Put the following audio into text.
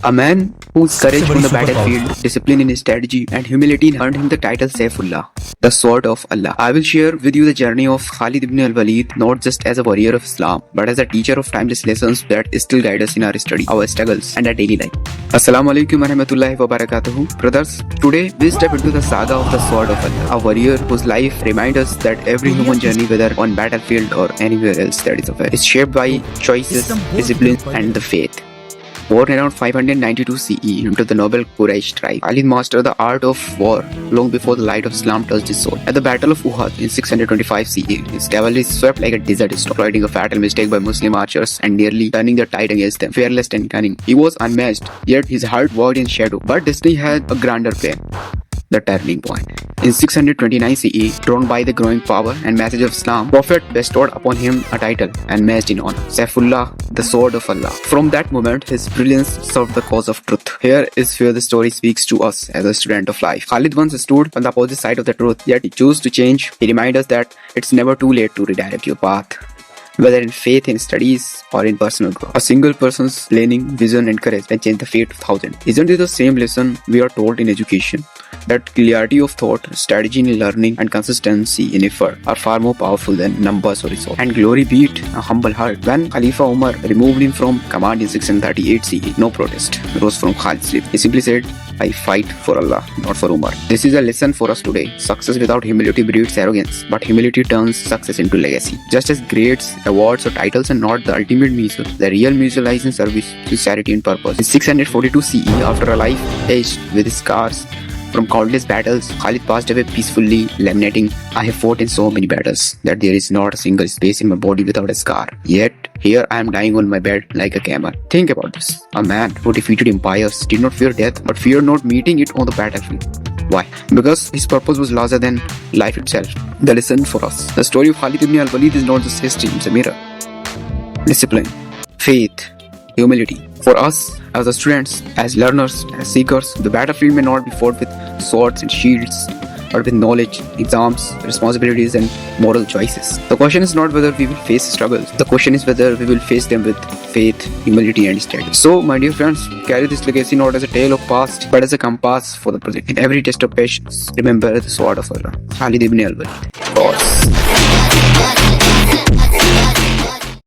A man whose courage on the battlefield, discipline in his strategy, and humility earned him the title Saifullah, the sword of Allah. I will share with you the journey of Khalid ibn al-Walid, not just as a warrior of Islam, but as a teacher of timeless lessons that still guide us in our study, our struggles, and our daily life. Assalamu alaikum warahmatullahi wabarakatuh. Brothers, today we step into the saga of the sword of Allah, a warrior whose life reminds us that every human journey, whether on battlefield or anywhere else that is affair, is shaped by choices, discipline, and the faith. Born around 592 CE into the noble Quraysh tribe, Khalid mastered the art of war long before the light of Islam touched his soul. At the Battle of Uhud in 625 CE, his cavalry swept like a desert storm, exploiting a fatal mistake by Muslim archers and nearly turning the tide against them. Fearless and cunning, he was unmatched, yet his heart walked in shadow. But destiny had a grander plan. The turning point. In 629 CE, drawn by the growing power and message of Islam, Prophet bestowed upon him a title and matched in honor, Saifullah, the sword of Allah. From that moment, his brilliance served the cause of truth. Here is where the story speaks to us as a student of life. Khalid once stood on the opposite side of the truth, yet he chose to change. He reminds us that it's never too late to redirect your path, whether in faith, in studies, or in personal growth. A single person's learning, vision, and courage can change the fate of thousands. Isn't it the same lesson we are taught in education? That clarity of thought, strategy in learning, and consistency in effort are far more powerful than numbers or resources. And glory be it, a humble heart. When Khalifa Umar removed him from command in 638 CE, no protest rose from Khalid's lips. He simply said, I fight for Allah, not for Umar. This is a lesson for us today. Success without humility breeds arrogance, but humility turns success into legacy. Just as grades, awards, or titles are not the ultimate measure, the real measure lies in service, sincerity, and purpose. In 642 CE, after a life aged with scars from countless battles, Khalid passed away peacefully, lamenting, I have fought in so many battles that there is not a single space in my body without a scar. Yet, here I am dying on my bed like a camel. Think about this. A man who defeated empires did not fear death, but feared not meeting it on the battlefield. Why? Because his purpose was larger than life itself. The lesson for us. The story of Khalid ibn al-Walid is not just history, it's a mirror. Discipline, faith, humility. For us, as the students, as learners, as seekers, the battlefield may not be fought with swords and shields, but with knowledge, exams, responsibilities, and moral choices. The question is not whether we will face struggles. The question is whether we will face them with faith, humility, and strategy. So, my dear friends, carry this legacy not as a tale of past, but as a compass for the present. In every test of patience, remember the sword of Allah, Khalid ibn al-Walid. Of course.